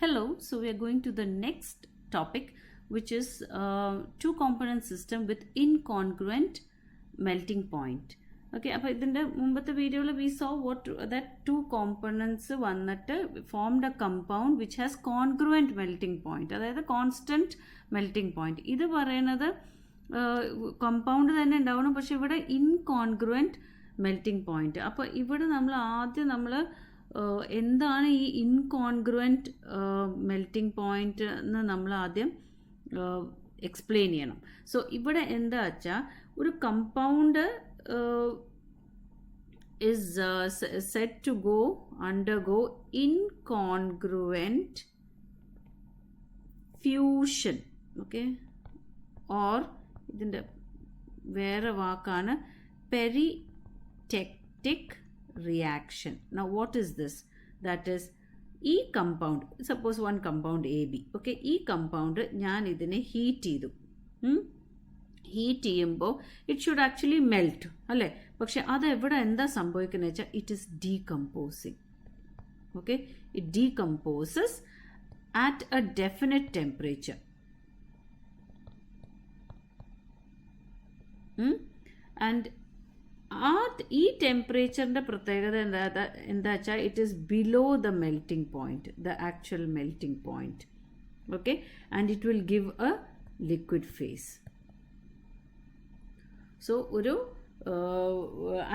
Hello, so we are going to the next topic, which is two component system with incongruent melting point. Okay, അപ്പോൾ ഇതിൻ്റെ മുമ്പത്തെ വീഡിയോയിൽ we saw that two components വന്നിട്ട് formed a compound which has congruent melting point, അതായത് constant melting point. ഇത് പറയുന്നത് compound തന്നെ ഉണ്ടാവണം, പക്ഷെ ഇവിടെ incongruent melting point. അപ്പോൾ ഇവിടെ നമ്മൾ എന്താണ് ഈ ഇൻകോൺഗ്രുവൻറ്റ് മെൽറ്റിംഗ് പോയിന്റ് എന്ന് നമ്മൾ ആദ്യം എക്സ്പ്ലെയിൻ ചെയ്യണം. സോ ഇവിടെ എന്താ വെച്ചാൽ ഒരു compound is said to undergo incongruent fusion, okay, or ഇതിൻ്റെ വേറെ വാക്കാണ് peritectic reaction. Now what is this? That is ഈ compound, suppose one compound AB, okay, ഈ compound ഞാൻ ഇതിനെ ഹീറ്റ് ചെയ്തു. ഹീറ്റ് ചെയ്യുമ്പോൾ ഇറ്റ് ഷുഡ് ആക്ച്വലി മെൽറ്റ് അല്ലേ, പക്ഷെ അത് എവിടെ എന്താ സംഭവിക്കുന്നത് വെച്ചാൽ it is decomposing. Okay, it decomposes at a definite temperature. And ഈ ടെമ്പറേച്ചറിൻ്റെ പ്രത്യേകത എന്താ വെച്ചാൽ it is below the melting point, the actual melting point. Okay, and it will give a liquid phase. So ഒരു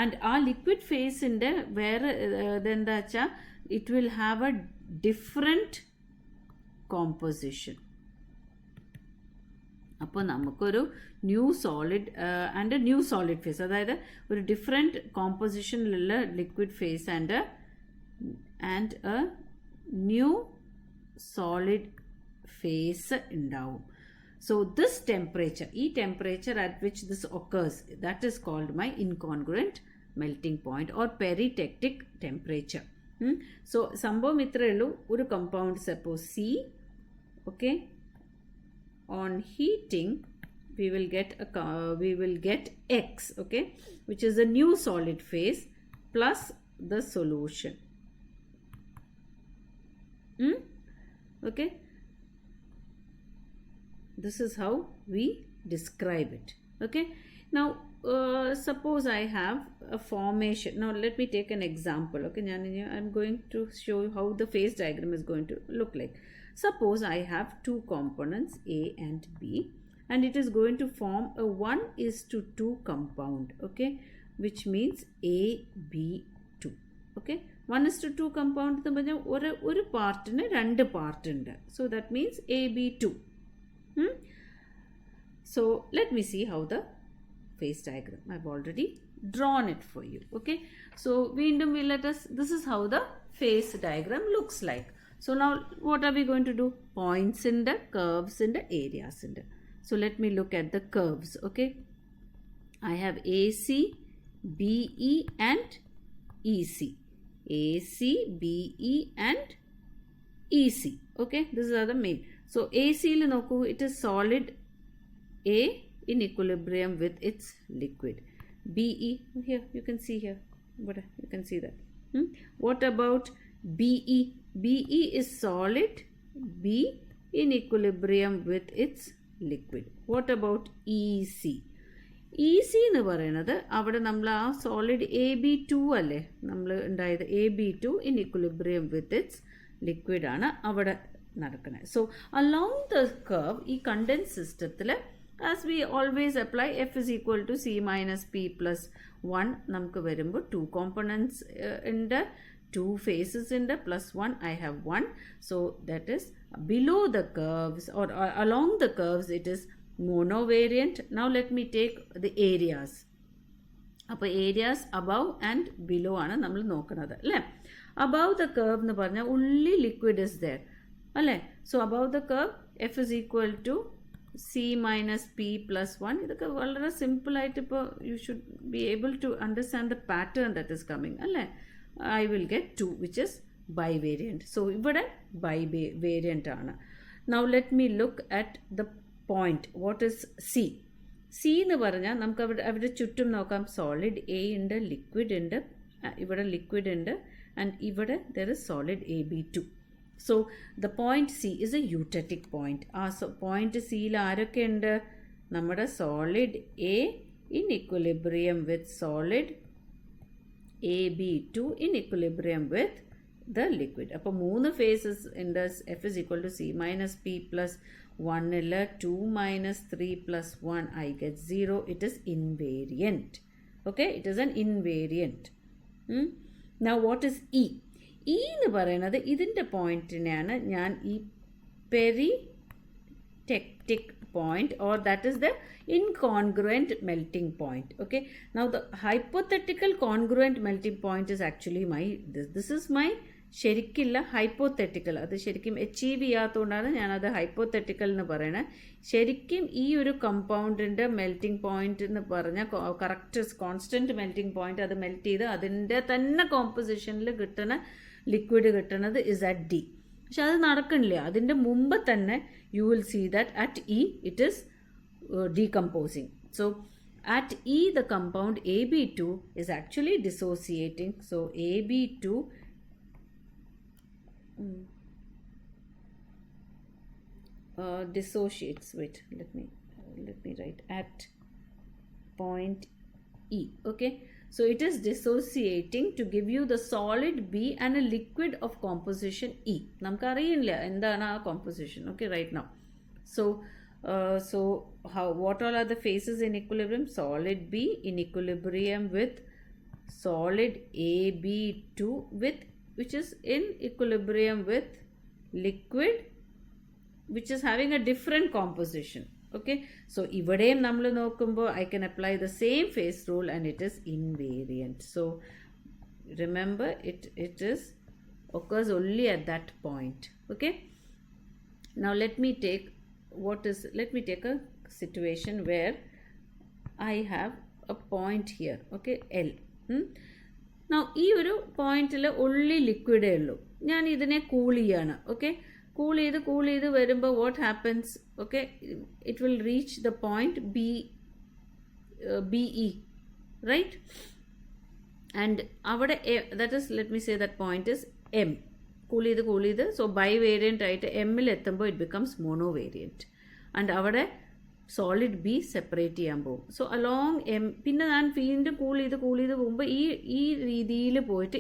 ആൻഡ് ആ liquid ഫേസിൻ്റെ വേറെ ഇതെന്താ വെച്ചാൽ it will have a different composition. അപ്പോൾ നമുക്കൊരു new solid and new solid phase, അതായത് ഒരു ഡിഫറെൻറ്റ് കോമ്പോസിഷനിലുള്ള liquid phase and a new solid face ഉണ്ടാവും. So this temperature, temperature at which this occurs, that is called my incongruent melting point or peritectic temperature. So സംഭവം ഇത്രയേ ഉള്ളൂ. ഒരു compound suppose C, okay, on heating we will get X, okay, which is a new solid phase plus the solution. Okay, this is how we describe it. Okay, now suppose I have a formation. Now let me take an example. Okay, I'm going to show you how the phase diagram is going to look like. Suppose I have two components A and B, and it is going to form a 1:2 compound, okay, which means AB2. okay, 1:2 compound എന്ന് പറഞ്ഞാൽ ഒരു പാർട്ടിന് രണ്ട് part ഉണ്ട്. So that means AB2. So let me see how the phase diagram, I've already drawn it for you. Okay, so this is how the phase diagram looks like. So now what are we going to do? Points in the curves in the areas in the. So let me look at the curves. Okay, I have AC, BE and EC. AC, BE and EC. Okay, these are the main. So AC il noku, it is solid A in equilibrium with its liquid. BE, here you can see here, but you can see that. What about BE? BE is solid B in equilibrium with its liquid. What about EC? EC എന്ന് പറയുന്നത് അവിടെ നമ്മൾ ആ solid AB2 അല്ലേ നമ്മൾ ഉണ്ടായത്, AB2 in equilibrium with its liquid ആണ് അവിടെ നടക്കുന്നത്. സോ അലോങ് ദ കർവ് ഈ കണ്ടൻസ് സിസ്റ്റത്തിൽ as we always apply F is equal to C minus P plus 1 നമുക്ക് വരുമ്പോൾ ടു കോമ്പണൻസ് ഉണ്ട്, ടു ഫേസസ് ഉണ്ട്, plus 1 I have 1. So that is below the curves or along the curves it is monovariant. Now let me take the areas. അപ്പോൾ areas above and below ആണ് നമ്മൾ നോക്കുന്നത് അല്ലേ. Above the curve എന്ന് പറഞ്ഞാൽ ഉള്ളി liquid is there അല്ലേ. So above the curve F is equal to C minus P plus 1. ഇതൊക്കെ വളരെ സിമ്പിളായിട്ട് ഇപ്പോൾ you should be able to understand the pattern that is coming അല്ലേ. I will get 2 which is bivariant. So ഇവിടെ bivariant ആണ്. Now let me look at the point. What is C? C എന്ന് പറഞ്ഞാൽ നമുക്ക് അവിടെ ചുറ്റും നോക്കാം. Solid A ഉണ്ട്, ലിക്വിഡ് ഉണ്ട്, ഇവിടെ ലിക്വിഡ് ഉണ്ട്, ആൻഡ് ഇവിടെ there is solid AB2. So the point C is a eutectic point. Point C il aarokke undu? Nammada solid A in equilibrium with solid AB2 in equilibrium with the liquid. അപ്പോൾ 3 phases in this F is equal to C minus P plus 1 illa 2 minus 3 plus 1 I get 0. It is invariant. Okay, it is an invariant. Now what is E? E എന്ന് പറയുന്നത് ഇതിൻ്റെ പോയിന്റിനെയാണ് ഞാൻ ഈ പെരിടെക്റ്റിക് point, or that is the incongruent melting point. Okay, now the hypothetical congruent melting point is actually my this is my ശരിക്കില്ല ഹൈപ്പോത്തെറ്റിക്കൽ. അത് ശരിക്കും achieve ചെയ്യാത്തതുകൊണ്ടാണ് ഞാനത് ഹൈപ്പോത്തെറ്റിക്കൽ എന്ന് പറയണത്. ശരിക്കും ഈ ഒരു കമ്പൗണ്ടിൻ്റെ മെൽറ്റിംഗ് പോയിന്റ് എന്ന് പറഞ്ഞാൽ കറക്റ്റ് കോൺസ്റ്റൻറ്റ് മെൽറ്റിംഗ് പോയിന്റ്, അത് മെൽറ്റ് ചെയ്ത് അതിൻ്റെ തന്നെ കോമ്പോസിഷനിൽ കിട്ടുന്ന ലിക്വിഡ് കിട്ടുന്നത് ഇസ് അറ്റ് ഡി. പക്ഷെ അത് നടക്കണില്ല. അതിൻ്റെ മുമ്പ് തന്നെ you will see that at E it is decomposing. So at E the compound AB2 is actually dissociating. So AB2 dissociates. Wait, let me write at point E. Okay, so it is dissociating to give you the solid B and a liquid of composition E. Namukku ariyilla endana aa composition. Okay, right now. So what all are the phases in equilibrium? Solid B in equilibrium with solid AB2 which is in equilibrium with liquid which is having a different composition. Okay, so ഇവിടെയും നമ്മൾ നോക്കുമ്പോൾ I can apply the same phase rule and it is invariant. So remember it is occurs only at that point. Okay, now let me take a situation where I have a point here. Okay, L. Now ഈ ഒരു പോയിന്റിൽ only ലിക്വിഡേ ഉള്ളൂ. ഞാൻ ഇതിനെ cool ചെയ്യാണ്. Okay, cool ചെയ്ത് വരുമ്പോൾ what happens? Okay, it will reach the point BE, right? And അവിടെ that is, let me say that point is M. Cool ചെയ്ത് so bivariant ആയിട്ട് എമ്മിൽ എത്തുമ്പോൾ it becomes monovariant. and അവിടെ സോളിഡ് ബി സെപ്പറേറ്റ് ചെയ്യാൻ പോകും. സോ അലോങ് എം, പിന്നെ ഞാൻ വീണ്ടും കൂൾ ചെയ്ത് പോകുമ്പോൾ ഈ രീതിയിൽ പോയിട്ട്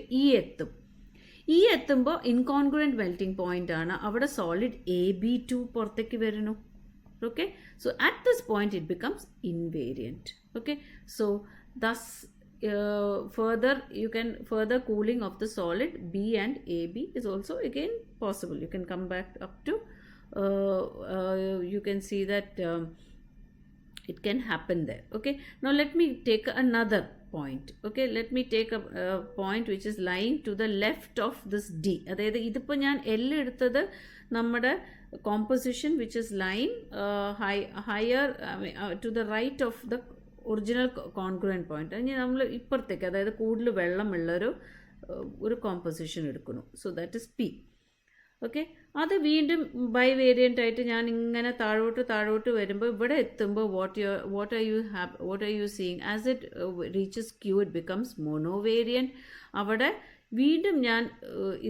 എത്തുമ്പോൾ ഇൻകോൺഗ്രുവൻറ്റ് മെൽറ്റിംഗ് പോയിന്റ് ആണ്. അവിടെ സോളിഡ് AB2 പുറത്തേക്ക് വരുന്നു. Okay, so at this point it becomes invariant. Okay, so thus further cooling of the solid B and AB is also again possible. You can come back up to you can see that it can happen there. Okay, now let me take another point. Okay, let me take a point which is lying to the left of this D. അതായത് ഇതിപ്പോൾ ഞാൻ L എടുത്തത് നമ്മുടെ composition which is lying higher to the right of the original congruent point. ഇനി നമ്മൾ ഇപ്പുറത്തേക്ക്, അതായത് കൂടുതൽ വെള്ളമുള്ളൊരു കോമ്പോസിഷൻ എടുക്കുന്നു. So that is P. Okay, അത് വീണ്ടും ബൈവേരിയൻ്റ് ആയിട്ട് ഞാൻ ഇങ്ങനെ താഴോട്ട് വരുമ്പോൾ ഇവിടെ എത്തുമ്പോൾ what are you seeing? As it reaches Q it becomes monovariant. അവിടെ വീണ്ടും ഞാൻ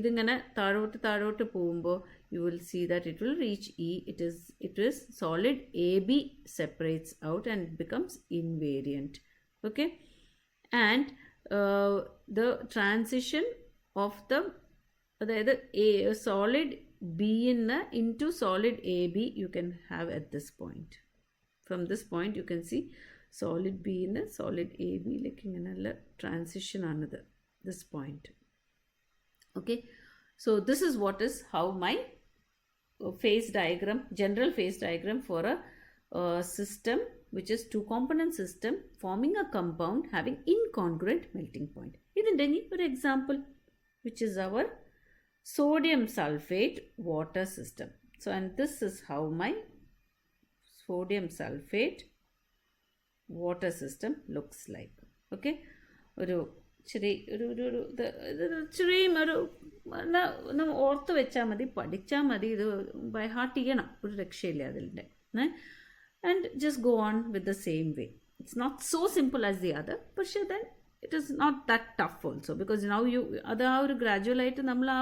ഇതിങ്ങനെ താഴോട്ട് പോകുമ്പോൾ you will see that it will reach E. It is solid AB separates out and becomes invariant. Okay, and the transition of the solid B into solid AB you can have at this point. From this point you can see solid B in the solid AB like inganalla transition another this point. Okay, so this is how my phase diagram, general phase diagram for a system which is two component system forming a compound having incongruent melting point. Idinte ഒരു example which is our sodium sulfate water system. So and this is how my sodium sulfate water system looks like. Okay, നമ്മൾ ഓർത്ത് വെച്ചാൽ മതി, പഠിച്ചാൽ മതി, ഇത് by heart ചെയ്യണം, ഒരു രക്ഷയില്ല അതിൻ്റെ. And just go on with the same way. It's not so simple as the other, പക്ഷേ then it is not that tough also, because now you അത് ആ ഒരു ഗ്രാജുവലായിട്ട് നമ്മൾ ആ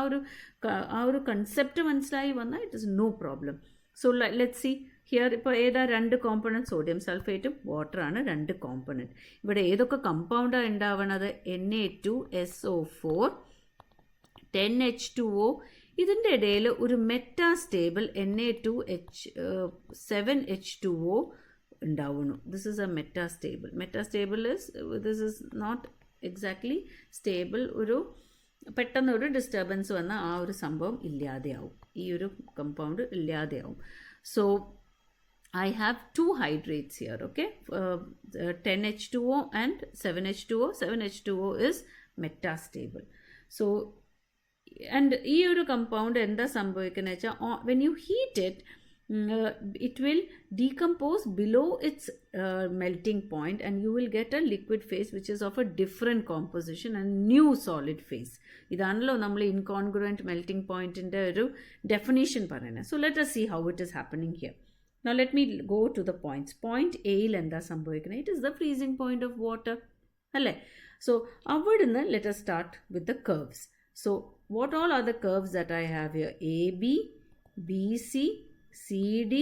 ഒരു കൺസെപ്റ്റ് മനസ്സിലായി വന്നാൽ it is no problem. So let's see here. ഇപ്പോൾ ഏതാ രണ്ട് കോമ്പണൻറ്റ്, സോഡിയം സൾഫേറ്റും വാട്ടറാണ് രണ്ട് കോമ്പണൻറ്റ്. ഇവിടെ ഏതൊക്കെ കമ്പൗണ്ടാണ് ഉണ്ടാവണത്? Na2SO4 10H2O. ഇതിൻ്റെ ഇടയിൽ ഒരു മെറ്റാസ്റ്റേബിൾ Na2H7H2O ഉണ്ടാവുന്നു. This is a metastable. Metastable this is not exactly stable. ഒരു പെട്ടെന്നൊരു ഡിസ്റ്റർബൻസ് വന്ന ആ ഒരു സംഭവം ഇല്ലാതെയാവും, ഈ ഒരു കമ്പൗണ്ട് ഇല്ലാതെയാവും. So I have two hydrates here, okay, 10H2O and 7H2O. 7H2O is metastable. So, and ഈ ഒരു കമ്പൗണ്ട് എന്താ സംഭവിക്കുന്നത് വെച്ചാൽ, when you heat it, it will decompose below its melting point and you will get a liquid phase which is of a different composition and new solid phase. ഇതാണല്ലോ നമ്മൾ incongruent melting pointൻ്റെ ഒരു definition പറയുന്നത്. So let us see how it is happening here. Now let me go to the points. Point Aയിൽ എന്താ സംഭവിക്കുന്നത്? It is the freezing point of water, അല്ലേ? So അവിടുന്ന് let us start with the curves. So what all are the curves that I have here? AB, BC, CD,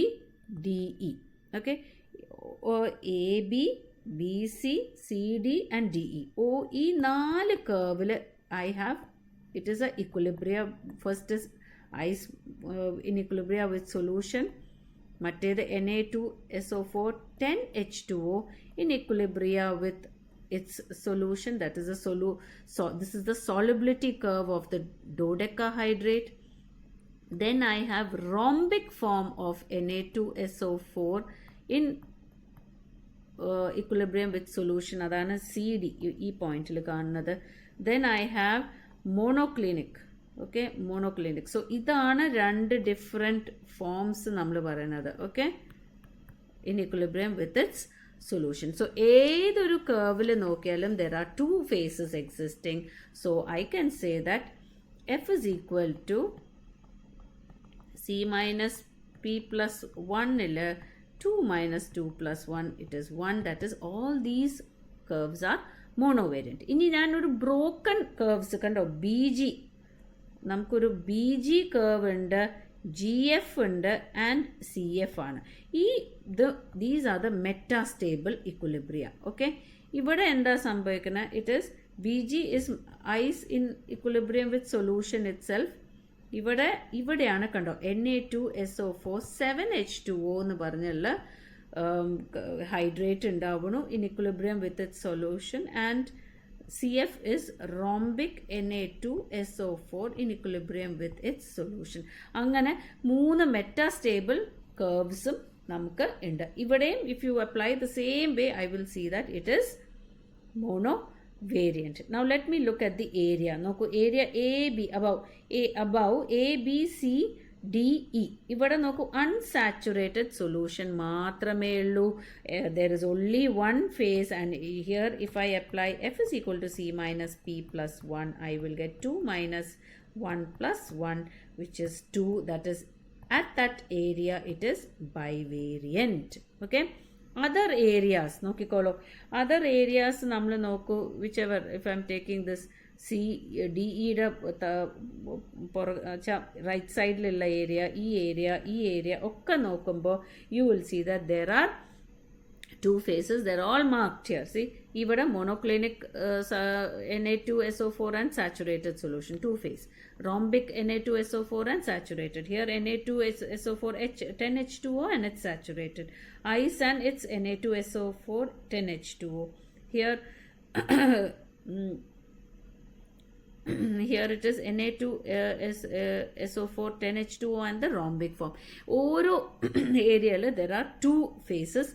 DE. Okay, AB, BC, CD and DE. ഈ നാല് curveൽ I have, it is a equilibrium. First is ice in equilibrium with solution. മറ്റേത് Na2SO4 10H2O in equilibria with its solution, that is a this is the solubility curve of the dodecahydrate. Then I have rhombic form of Na2SO4 in equilibrium with solution, അതാണ് CD ഈ പോയിന്റിൽ കാണുന്നത്. Then I have monoclinic. Okay, monoclinic. So ഇതാണ് രണ്ട് different forms നമ്മൾ പറയുന്നത്. Okay, in equilibrium with its solution. So ഏതൊരു കർവിൽ നോക്കിയാലും there are two phases existing. So I can say that F is equal to C minus P plus 1 2 minus 2 plus 1, it is 1. That is, all these curves are monovariant. ഇനി ഞാനൊരു broken curves കണ്ടോ, BG, നമുക്കൊരു BG curve ഉണ്ട്, GF ഉണ്ട് and CF ആണ്. These are the metastable equilibria. Okay, ഇവിടെ എന്താ സംഭവിക്കുന്നത്? It is BG is ice in equilibrium with solution itself. ഇവിടെയാണ് കണ്ടോ Na2SO4 7H2O എന്ന് പറഞ്ഞുള്ള ഹൈഡ്രേറ്റ് ഉണ്ടാവുന്നു in equilibrium with it solution, and CF is rhombic Na2SO4 in equilibrium with its solution. അങ്ങനെ മൂന്ന് മെറ്റാസ്റ്റേബിൾ കർവ്സും നമുക്ക് ഉണ്ട്. ഇവിടെയും if you apply the same way, I will see that it is monovariant. Now let me look at the area. നോക്കൂ, area AB above ABCDE. ഇവിടെ നോക്കൂ, unsaturated solution മാത്രമേ ഉള്ളൂ. There is only one phase, and here if I apply F is equal to C minus P plus 1, I will get 2 minus 1 plus 1, which is 2. That is, at that area it is bivariant. Okay, other areas നോക്കിക്കോളൂ. other areas നമ്മൾ നോക്കൂ, whichever, if I am taking this CDEയുടെ right സൈഡിലുള്ള ഈ area ഒക്കെ നോക്കുമ്പോൾ you will see that there are two phases. They're all marked here. See, ഇവിടെ monoclinic Na2SO4 and saturated solution, two phase. Rhombic Na2SO4 and saturated. Here Na2SO4 10H2O and it's saturated. Ice and it's Na2SO4 10H2O. Here here it is Na2SO4 10H2O and the rhombic form. ഓരോ ഏരിയയിൽ there are two phases,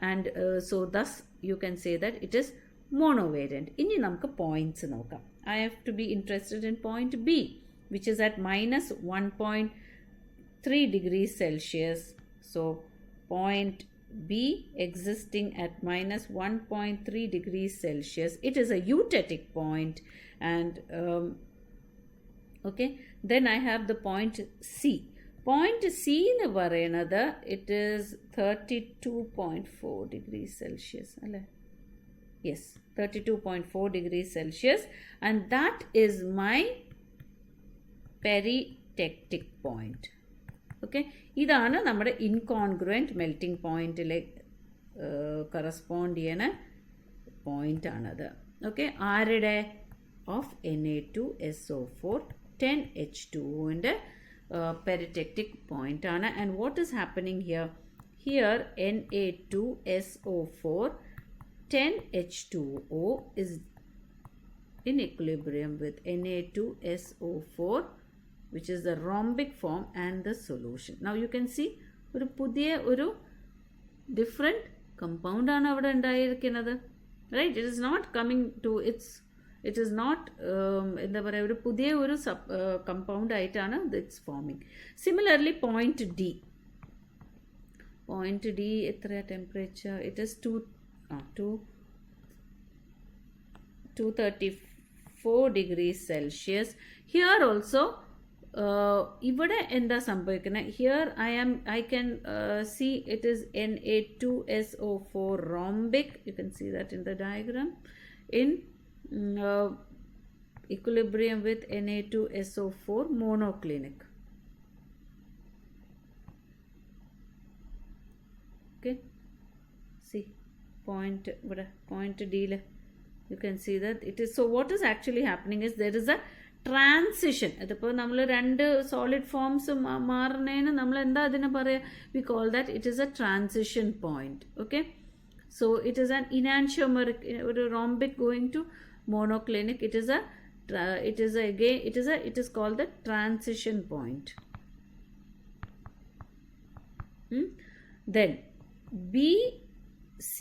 and so thus you can say that it is monovariant. ഇനി നമുക്ക് points നോക്കാം. I have to be interested in point B, which is at minus 1.3 degrees Celsius. So point B existing at minus 1.3 degrees Celsius. It is a eutectic point, and okay, then I have the point C. Point C എന്ന് പറയുന്നത് it is 32.4 degrees Celsius. അല്ലേ? Yes, 32.4 degrees Celsius, and that is my peritectic point. Okay, ഇതാണ് നമ്മുടെ ഇൻകോൺഗ്രുവൻറ്റ് melting പോയിന്റിലെ correspond ചെയ്യണ point ആണത്. Okay, ആരുടെ? Of Na2SO4 10H2O-ൻ്റെ peritectic point ആണ്. And what is happening here? Here Na2SO4 10H2O is in equilibrium with Na2SO4, which is the rhombic form, and the solution. Now you can see ഒരു പുതിയ ഒരു different compound ആണ് അവിടെ ഉണ്ടായിരിക്കുന്നത്. Right, it is not coming to it is not എന്താ പറയുക, ഒരു പുതിയ ഒരു കമ്പൗണ്ട് ആയിട്ടാണ് it's forming. Similarly point D എത്രയാണ് temperature? It is 234 degrees Celsius. Here also ഇവിടെ എന്താ സംഭവിക്കുന്നത്? Here I can see it is Na2SO4 rhombic. You can see that in the diagram. In equilibrium with Na2SO4 monoclinic. Okay, see point D. You can see that it is. So what is actually happening is there is a transition. അതിപ്പോൾ നമ്മൾ രണ്ട് solid forms മാറുന്നതിന് നമ്മൾ എന്താ അതിന് പറയുക? We call that it is a transition point. Okay, so it is an enantiomeric, ഒരു rhombic going to monoclinic. It is called the transition point. Then BC,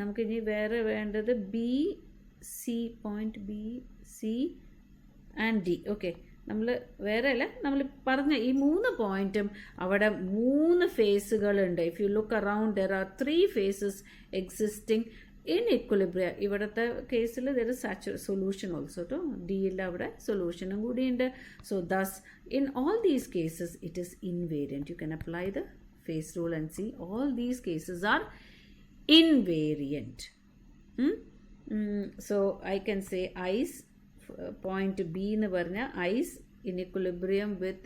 നമുക്ക് ഇനി വേറെ വേണ്ടത് BC point, BC and D. Okay, നമ്മൾ വേറെ അല്ല, നമ്മൾ പറഞ്ഞ ഈ മൂന്ന് പോയിന്റും അവിടെ മൂന്ന് ഫേസുകളുണ്ട്. If you look around there are 3 phases existing in equilibrium. ഇവിടുത്തെ കേസിൽ there is solution also to ഡിയിൽ അവിടെ സൊല്യൂഷനും കൂടിയുണ്ട്. So thus in all these cases it is invariant. You can apply the phase rule and see all these cases are invariant. So I can say ice point B എന്ന് പറഞ്ഞ ice in equilibrium with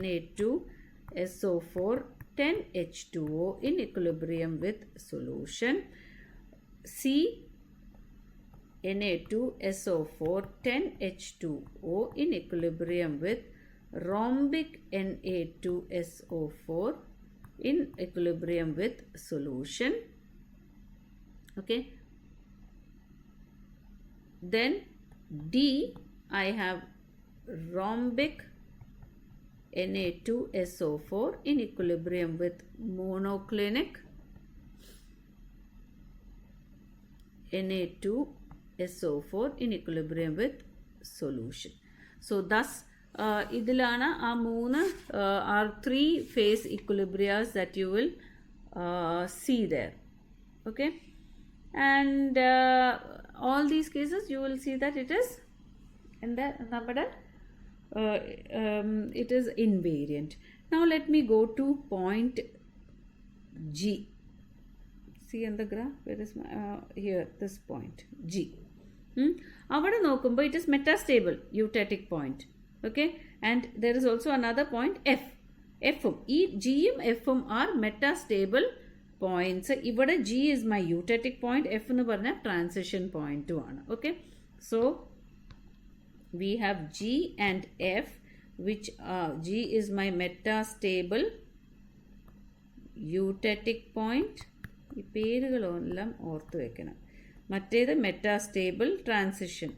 Na2SO4 10H2O in equilibrium with solution. C Na2SO4 10H2O in equilibrium with rhombic Na2SO4 in equilibrium with solution. Okay, then D, I have rhombic Na2SO4 in equilibrium with monoclinic Na2SO4 in equilibrium with solution. So thus ഇതിലാണ് ആ മൂന്ന് are 3 phase equilibrias that you will see there. Okay, and all these cases you will see that it is in the നമ്മുടെ it is invariant. Now let me go to point G. See in the graph, where is my here, this point G. അവിടെ നോക്കുമ്പോൾ it is metastable eutectic point. Okay, and there is also another point F. Fഉം ഈ ജിയും എഫും R metastable points. ഇവിടെ G is my eutectic point, F എന്ന് പറഞ്ഞാൽ transition point ആണ്. Okay, so we have G and F, which G is my metastable eutectic point. ഈ പേരുകളെല്ലാം ഓർത്ത് വെക്കണം. മറ്റേത് metastable transition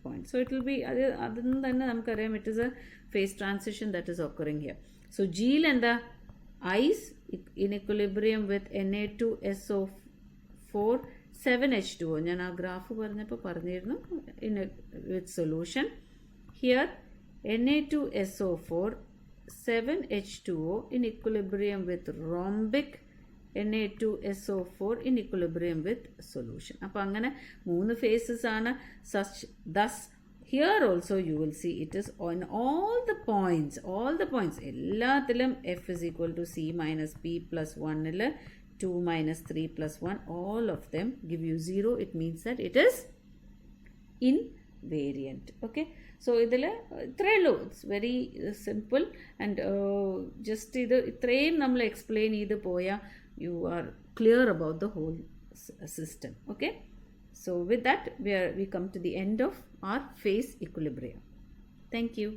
point. So it will be അതൊന്നും തന്നെ നമുക്കറിയാം, it is a phase transition that is occurring here. So Gയിൽ എന്താ? ice in equilibrium with Na2SO4 7H2O. ഞാൻ ആ ഗ്രാഫ് പറഞ്ഞപ്പോൾ പറഞ്ഞിരുന്നു with solution. Here Na2SO4 7H2O in equilibrium with rhombic Na2SO4 in equilibrium with solution. അപ്പോൾ അങ്ങനെ 3 phases ആണ്. Thus here also you will see it is on all the points എല്ലാത്തിലും F is equal to C minus P plus 1 ൽ 2 minus 3 plus 1, all of them give you 0. It means that it is invariant. Okay, so ഇതിൽ ഇത്രയേ ഉള്ളൂ. It's very simple and just ഇത് ഇത്രയും നമ്മൾ explain ചെയ്ത് പോയാൽ you are clear about the whole system. Okay, so with that we come to the end of our phase equilibrium. Thank you.